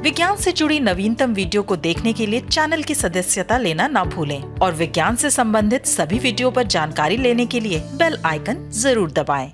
विज्ञान से जुड़ी नवीनतम वीडियो को देखने के लिए चैनल की सदस्यता लेना ना भूलें और विज्ञान से संबंधित सभी वीडियो पर जानकारी लेने के लिए बेल आइकन जरूर दबाएं।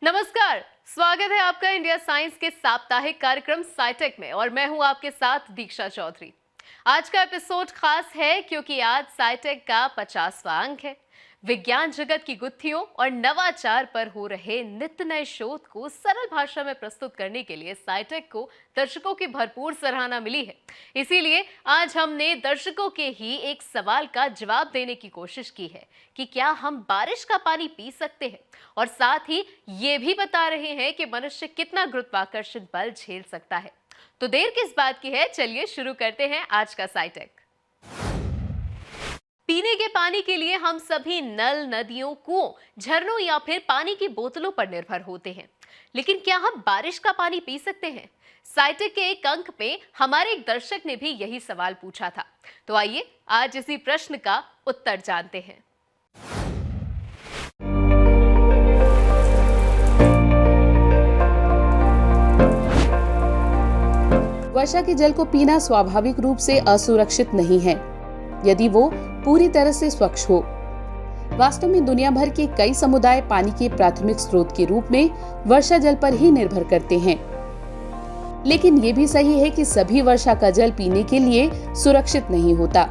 नमस्कार, स्वागत है आपका इंडिया साइंस के साप्ताहिक कार्यक्रम साइटेक में और मैं हूं आपके साथ दीक्षा चौधरी। आज का एपिसोड खास है क्योंकि आज साइटेक का 50वां अंक है। विज्ञान जगत की गुत्थियों और नवाचार पर हो रहे नित्य नए शोध को सरल भाषा में प्रस्तुत करने के लिए साइटेक को दर्शकों की भरपूर सराहना मिली है। इसीलिए आज हमने दर्शकों के ही एक सवाल का जवाब देने की कोशिश की है कि क्या हम बारिश का पानी पी सकते हैं, और साथ ही ये भी बता रहे हैं कि मनुष्य कितना गुरुत्वाकर्षण बल झेल सकता है। तो देर किस बात की है, चलिए शुरू करते हैं आज का साइटेक। पीने के पानी के लिए हम सभी नल, नदियों, कुओं, झरनों या फिर पानी की बोतलों पर निर्भर होते हैं, लेकिन क्या हम बारिश का पानी पी सकते हैं? साइटेक के एक अंक पे हमारे एक दर्शक ने भी यही सवाल पूछा था, तो आइए आज इसी प्रश्न का उत्तर जानते हैं। वर्षा के जल को पीना स्वाभाविक रूप से असुरक्षित नहीं है, यदि वो पूरी तरह से स्वच्छ हो। वास्तव में दुनिया भर के कई समुदाय पानी के प्राथमिक स्रोत के रूप में वर्षा जल पर ही निर्भर करते हैं। लेकिन ये भी सही है कि सभी वर्षा का जल पीने के लिए सुरक्षित नहीं होता।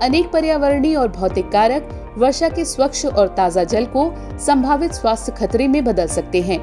अनेक पर्यावरणीय और भौतिक कारक वर्षा के स्वच्छ और ताजा जल को संभावित स्वास्थ्य खतरे में बदल सकते हैं।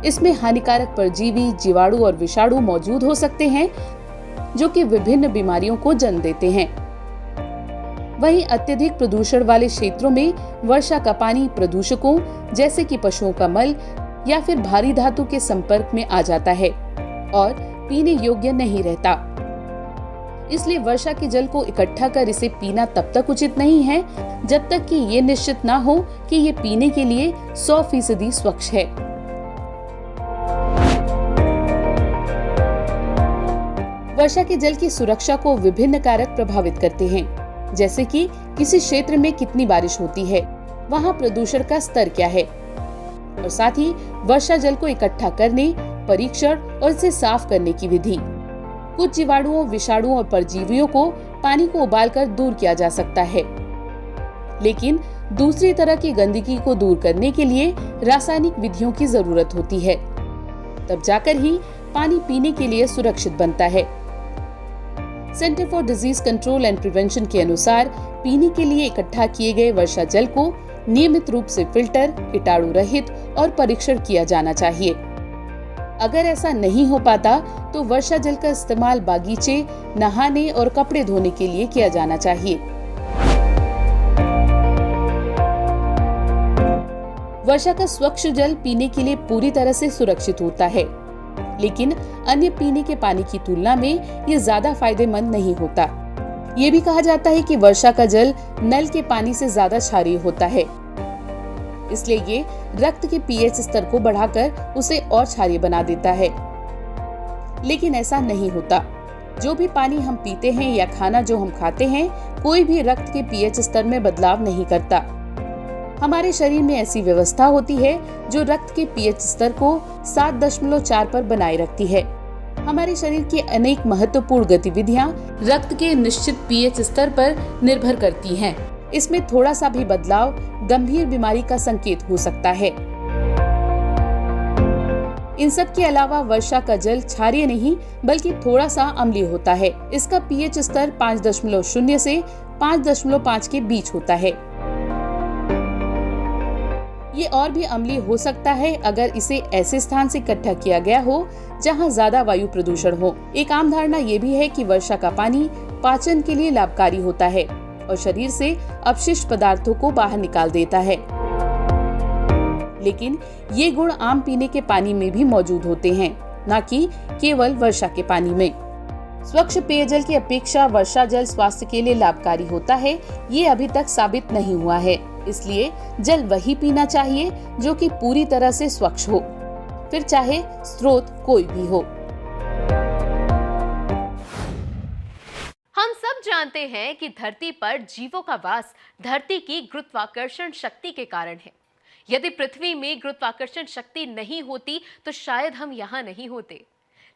इसमें हानिकारक परजीवी, जीवाणु और विषाणु मौजूद हो सकते हैं, जो कि विभिन्न बीमारियों को जन्म देते हैं। वहीं अत्यधिक प्रदूषण वाले क्षेत्रों में वर्षा का पानी प्रदूषकों जैसे कि पशुओं का मल या फिर भारी धातु के संपर्क में आ जाता है और पीने योग्य नहीं रहता। इसलिए वर्षा के जल को इकट्ठा कर इसे पीना तब तक उचित नहीं है जब तक कि ये निश्चित ना हो कि ये पीने के लिए 100% स्वच्छ है। वर्षा के जल की सुरक्षा को विभिन्न कारक प्रभावित करते हैं, जैसे कि किसी क्षेत्र में कितनी बारिश होती है, वहाँ प्रदूषण का स्तर क्या है, और साथ ही वर्षा जल को इकट्ठा करने, परीक्षण और इसे साफ करने की विधि। कुछ जीवाणुओं, विषाणुओं और परजीवियों को पानी को उबालकर दूर किया जा सकता है, लेकिन दूसरी तरह की गंदगी को दूर करने के लिए रासायनिक विधियों की जरूरत होती है। तब जाकर ही पानी पीने के लिए सुरक्षित बनता है। Centre for disease control and prevention के अनुसार पीने के लिए इकट्ठा किए गए वर्षा जल को नियमित रूप से फिल्टर, कीटाणु रहित और परीक्षण किया जाना चाहिए। अगर ऐसा नहीं हो पाता तो वर्षा जल का इस्तेमाल बागीचे, नहाने और कपड़े धोने के लिए किया जाना चाहिए। वर्षा का स्वच्छ जल पीने के लिए पूरी तरह से सुरक्षित होता है, लेकिन अन्य पीने के पानी की तुलना में ये ज्यादा फायदेमंद नहीं होता। ये भी कहा जाता है कि वर्षा का जल नल के पानी से ज्यादा क्षारीय होता है, इसलिए ये रक्त के पीएच स्तर को बढ़ाकर उसे और क्षारीय बना देता है। लेकिन ऐसा नहीं होता। जो भी पानी हम पीते हैं या खाना जो हम खाते हैं, कोई भी रक्त के पीएच स्तर में बदलाव नहीं करता। हमारे शरीर में ऐसी व्यवस्था होती है जो रक्त के पीएच स्तर को 7.4 पर बनाए रखती है। हमारे शरीर की अनेक महत्वपूर्ण गतिविधियां रक्त के निश्चित पीएच स्तर पर निर्भर करती हैं। इसमें थोड़ा सा भी बदलाव गंभीर बीमारी का संकेत हो सकता है। इन सब के अलावा वर्षा का जल क्षारीय नहीं बल्कि थोड़ा सा अम्लीय होता है। इसका पीएच स्तर 5.0 से 5.5 के बीच होता है। ये और भी अम्लीय हो सकता है अगर इसे ऐसे स्थान से इकट्ठा किया गया हो जहां ज्यादा वायु प्रदूषण हो। एक आम धारणा ये भी है कि वर्षा का पानी पाचन के लिए लाभकारी होता है और शरीर से अपशिष्ट पदार्थों को बाहर निकाल देता है। लेकिन ये गुण आम पीने के पानी में भी मौजूद होते हैं। न कि केवल वर्षा के पानी में। स्वच्छ पेयजल की अपेक्षा वर्षा जल स्वास्थ्य के लिए लाभकारी होता है, ये अभी तक साबित नहीं हुआ है। इसलिए जल वही पीना चाहिए जो कि पूरी तरह से स्वच्छ हो, फिर चाहे स्रोत कोई भी हो। हम सब जानते हैं कि धरती पर जीवों का वास धरती की गुरुत्वाकर्षण शक्ति के कारण है। यदि पृथ्वी में गुरुत्वाकर्षण शक्ति नहीं होती तो शायद हम यहाँ नहीं होते।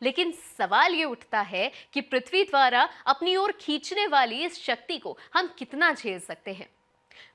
लेकिन सवाल ये उठता है कि पृथ्वी द्वारा अपनी ओर खींचने वाली इस शक्ति को हम कितना झेल सकते हैं।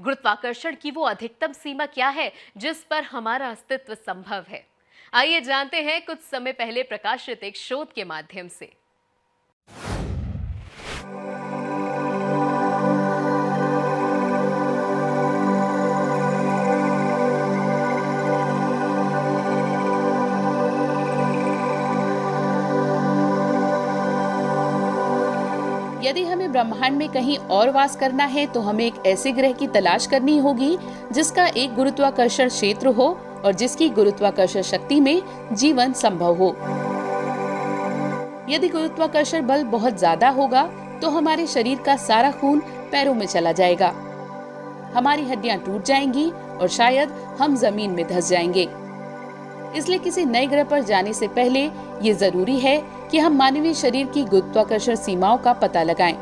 गुरुत्वाकर्षण की वो अधिकतम सीमा क्या है जिस पर हमारा अस्तित्व संभव है? आइए जानते हैं कुछ समय पहले प्रकाशित एक शोध के माध्यम से। यदि हमें ब्रह्मांड में कहीं और वास करना है तो हमें एक ऐसे ग्रह की तलाश करनी होगी जिसका एक गुरुत्वाकर्षण क्षेत्र हो और जिसकी गुरुत्वाकर्षण शक्ति में जीवन संभव हो। यदि गुरुत्वाकर्षण बल बहुत ज्यादा होगा तो हमारे शरीर का सारा खून पैरों में चला जाएगा, हमारी हड्डियां टूट जाएंगी और शायद हम जमीन में धंस जाएंगे। इसलिए किसी नए ग्रह पर जाने से पहले ये जरूरी है कि हम मानवीय शरीर की गुरुत्वाकर्षण सीमाओं का पता लगाएं।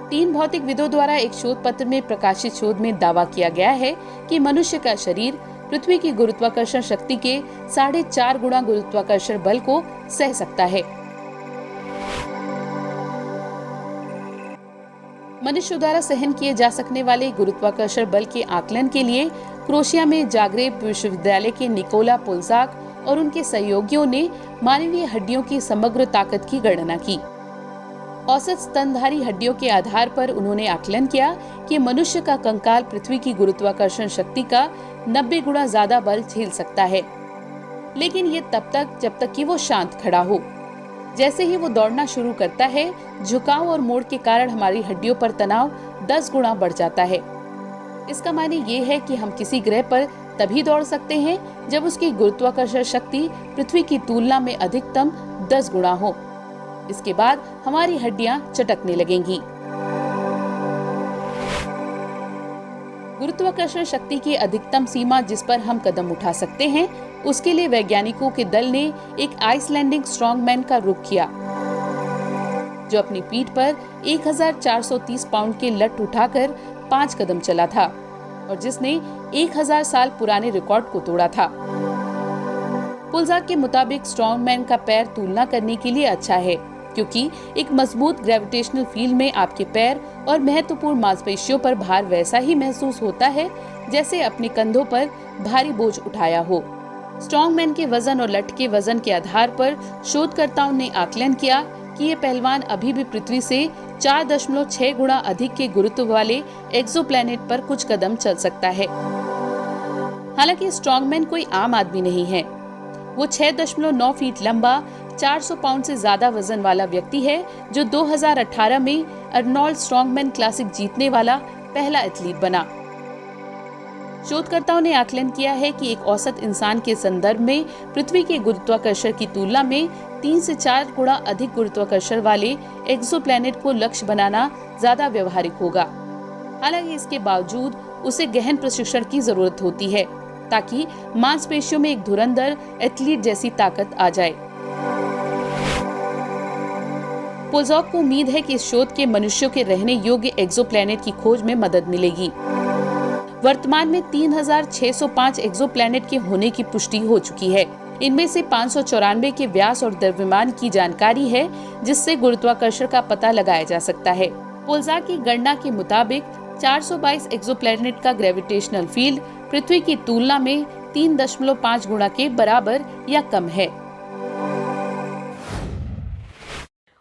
3 भौतिकविदों द्वारा एक शोध पत्र में प्रकाशित शोध में दावा किया गया है कि मनुष्य का शरीर पृथ्वी की गुरुत्वाकर्षण शक्ति के 4.5 गुना गुरुत्वाकर्षण बल को सह सकता है। मनुष्य द्वारा सहन किए जा सकने वाले गुरुत्वाकर्षण बल के आकलन के लिए क्रोएशिया में जाग्रेब विश्वविद्यालय के निकोला पुल्जाक और उनके सहयोगियों ने मानवीय हड्डियों की समग्र ताकत की गणना की। औसत स्तनधारी हड्डियों के आधार पर उन्होंने आकलन किया कि मनुष्य का कंकाल पृथ्वी की गुरुत्वाकर्षण शक्ति का 90 गुना ज्यादा बल झेल सकता है, लेकिन ये तब तक जब तक कि वो शांत खड़ा हो। जैसे ही वो दौड़ना शुरू करता है, झुकाव और मोड़ के कारण हमारी हड्डियों पर तनाव 10 गुना बढ़ जाता है। इसका माने ये है कि हम किसी ग्रह पर तभी दौड़ सकते हैं जब उसकी गुरुत्वाकर्षण शक्ति पृथ्वी की तुलना में अधिकतम 10 गुना हो। इसके बाद हमारी हड्डियां चटकने लगेंगी। गुरुत्वाकर्षण शक्ति की अधिकतम सीमा जिस पर हम कदम उठा सकते हैं, उसके लिए वैज्ञानिकों के दल ने एक आइसलैंडिक स्ट्रॉन्गमैन का रुख किया, जो अपनी पीठ पर 1430 पाउंड के लठ उठाकर 5 कदम चला था और जिसने 1000 साल पुराने रिकॉर्ड को तोड़ा था। पुल्जाक के मुताबिक स्ट्रॉन्गमैन का पैर तुलना करने के लिए अच्छा है, क्योंकि एक मजबूत ग्रेविटेशनल फील्ड में आपके पैर और महत्वपूर्ण मांसपेशियों पर भार वैसा ही महसूस होता है जैसे अपने कंधों पर भारी बोझ उठाया हो। स्ट्रॉन्गमैन के वजन और लठ के वजन के आधार पर शोधकर्ताओं ने आकलन किया कि ये पहलवान अभी भी पृथ्वी से 4.6 गुना अधिक के गुरुत्व वाले एक्सोप्लैनेट पर कुछ कदम चल सकता है। हालांकि स्ट्रॉन्गमैन कोई आम आदमी नहीं है। वो 6.9 फीट लंबा, 400 पाउंड से ज्यादा वजन वाला व्यक्ति है, जो 2018 में अर्नोल्ड स्ट्रॉन्गमैन क्लासिक जीतने वाला पहला एथलीट बना। शोधकर्ताओं ने आकलन किया है कि एक औसत इंसान के संदर्भ में पृथ्वी के गुरुत्वाकर्षण की तुलना में 3 से 4 गुना अधिक गुरुत्वाकर्षण वाले एक्सोप्लैनेट को लक्ष्य बनाना ज्यादा व्यवहारिक होगा। हालांकि इसके बावजूद उसे गहन प्रशिक्षण की जरूरत होती है ताकि मांसपेशियों में एक धुरंधर एथलीट जैसी ताकत आ जाए। पुल्जाक को उम्मीद है कि इस शोध के मनुष्यों के रहने योग्य एक्सोप्लैनेट की खोज में मदद मिलेगी। वर्तमान में 3605 एक्सोप्लैनेट के होने की पुष्टि हो चुकी है। इनमें से 594 के व्यास और द्रव्यमान की जानकारी है, जिससे गुरुत्वाकर्षण का पता लगाया जा सकता है। पुल्जाक की गणना के मुताबिक 422 एक्सोप्लैनेट का ग्रेविटेशनल फील्ड पृथ्वी की तुलना में 3.5 गुना के बराबर या कम है।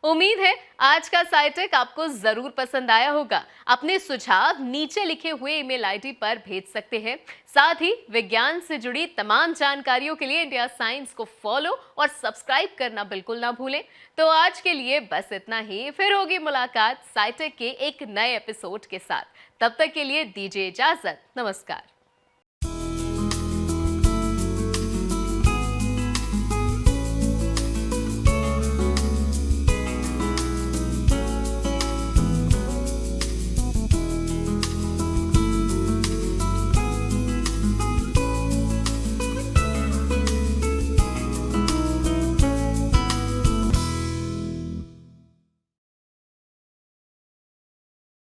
उम्मीद है आज का साइटेक आपको जरूर पसंद आया होगा। अपने सुझाव नीचे लिखे हुए ईमेल आईडी पर भेज सकते हैं। साथ ही विज्ञान से जुड़ी तमाम जानकारियों के लिए इंडिया साइंस को फॉलो और सब्सक्राइब करना बिल्कुल ना भूलें। तो आज के लिए बस इतना ही। फिर होगी मुलाकात साइटेक के एक नए एपिसोड के साथ। तब तक के लिए दीजिए इजाजत। नमस्कार।